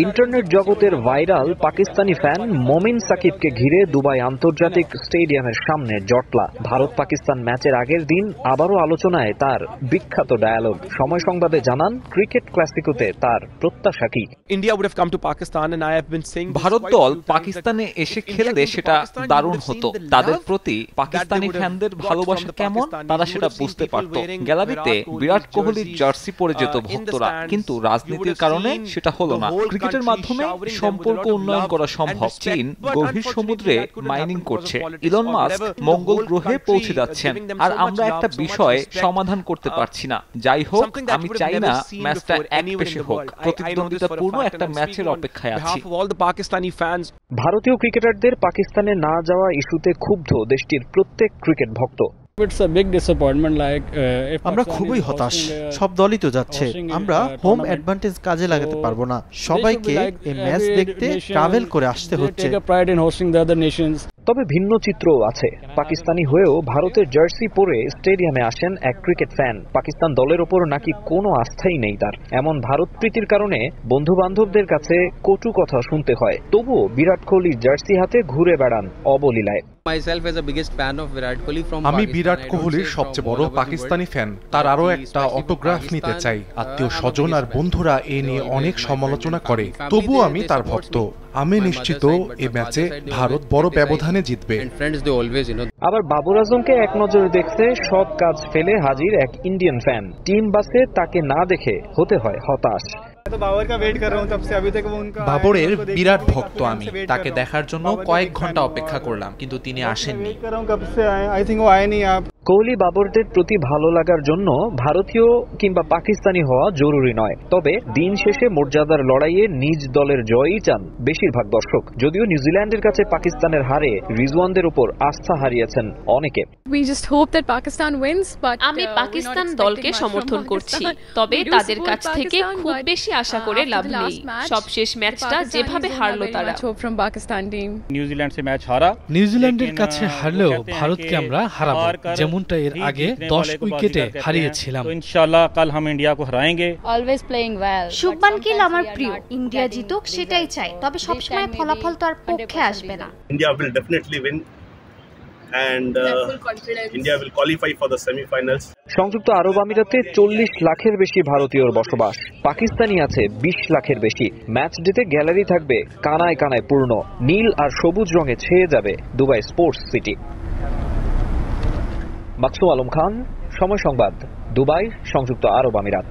Internet জগতের viral Pakistani fan মোমিন সাকিবকে ঘিরে দুবাই আন্তর্জাতিক স্টেডিয়ামের সামনে জটলা। ভারত পাকিস্তান ম্যাচের আগের দিন আবারও আলোচনায় তার বিখ্যাত ডায়ালগ। সময় সংবাদে জানান, ক্রিকেট ক্লাসিকোতে তার প্রত্যাশা কি। ভারত দল পাকিস্তানে এসে খেললে সেটা দারুণ হতো। তাদের প্রতি পাকিস্তানি ফ্যানদের ভালোবাসা কেমন তারা সেটা বুঝতে পারত। গ্যালারিতে বিরাট কোহলির জার্সি পরে যেত ভক্তরা, কিন্তু রাজনীতির কারণে সেটা হলো না। ক্রিকেটের মাধ্যমে সম্পর্ক উন্নয়ন করা সম্ভব। চীন গভীর সমুদ্রে মাইনিং করছে, ইলন মাস্ক মঙ্গল গ্রহে পৌঁছে যাচ্ছেন, আর আমরা একটা বিষয় সমাধান করতে পারছি না। যাই হোক, আমি চাই না ম্যাচটা একপেশে হোক। প্রতিদ্বন্দ্বিতাপূর্ণ একটা ম্যাচের অপেক্ষায় আছি। ভারতীয় ক্রিকেটারদের পাকিস্তানে না যাওয়া ইস্যুতে ক্ষুব্ধ দেশটির প্রত্যেক ক্রিকেট ভক্ত। আমরা খুবই হতাশ। সব দলই তো যাচ্ছে, আমরা হোম অ্যাডভান্টেজ কাজে লাগাতে পারবো না। সবাইকে এই ম্যাচ দেখতে ট্রাভেল করে আসতে হচ্ছে। তবে ভিন্ন চিত্রও আছে। পাকিস্তানি হয়েও ভারতের জার্সি পরে স্টেডিয়ামে আসেন এক ক্রিকেট ফ্যান। পাকিস্তান দলের ওপর নাকি কোনো আস্থাই নেই তার। এমন ভারত প্রীতির কারণে বন্ধু বান্ধবদের কাছে কটু কথা শুনতে হয়। তবুও বিরাট কোহলির জার্সি হাতে ঘুরে বেড়ান অবলীলায়। আমি বিরাট কোহলির সবচেয়ে বড় পাকিস্তানি ফ্যান। তার আরো একটা অটোগ্রাফ নিতে চাই। আত্মীয় স্বজন আর বন্ধুরা এ নিয়ে অনেক সমালোচনা করে, তবুও আমি তার ভক্ত। আমি নিশ্চিত এই ম্যাচে ভারত বড় ব্যবধানে জিতবে। আবার বাবর আজমকে এক নজরে দেখতে সব কাজ ফেলে হাজির এক ইন্ডিয়ান ফ্যান। টিম বাসে তাকে না দেখে হতে হয় হতাশ। বাবরের বিরাট ভক্ত আমি। তাকে দেখার জন্য কয়েক ঘন্টা অপেক্ষা করলাম, কিন্তু তিনি আসেননি। কোহলি বাবরদের প্রতি ভালো লাগার জন্য ভারতীয় কিংবা পাকিস্তানি হওয়া জরুরি নয়। তবে দিন শেষে মর্যাদার লড়াইয়ে নিজ দলের জয়ই চান বেশিরভাগ দর্শক। যদিও নিউজিল্যান্ডের কাছে পাকিস্তানের হারে রিজওয়ানদের উপর আস্থা হারিয়েছেন অনেকে। আমি পাকিস্তান দলকে সমর্থন করছি, তবে তাদের কাছ থেকে খুব বেশি আশা করে লাভ নেই। সবশেষ ম্যাচটা যেভাবে হারলো তারা। নিউজিল্যান্ডের কাছে হারলেও ভারতকে আমরা হারাবো, যেমনটা এর আগে 10 উইকেটে হারিয়েছিলাম। শুভমান গিল আমার প্রিয়। ইন্ডিয়া জিতুক সেটাই চাই, তবে সবসময় ফলাফল তো আর পক্ষে আসবে না। India will definitely win and India will qualify for the semi-finals. সংযুক্ত আরব আমিরাতে 40 লাখের বেশি ভারতীয়র বসবাস। পাকিস্তানি আছে 20 লাখের বেশি। ম্যাচ ডেতে গ্যালারি থাকবে কানায় কানায় পূর্ণ। নীল আর সবুজ রঙে ছেয়ে যাবে Dubai sports city. Maksum Alam Khan, Somoy Sangbad, Dubai, সংযুক্ত আরব আমিরাত।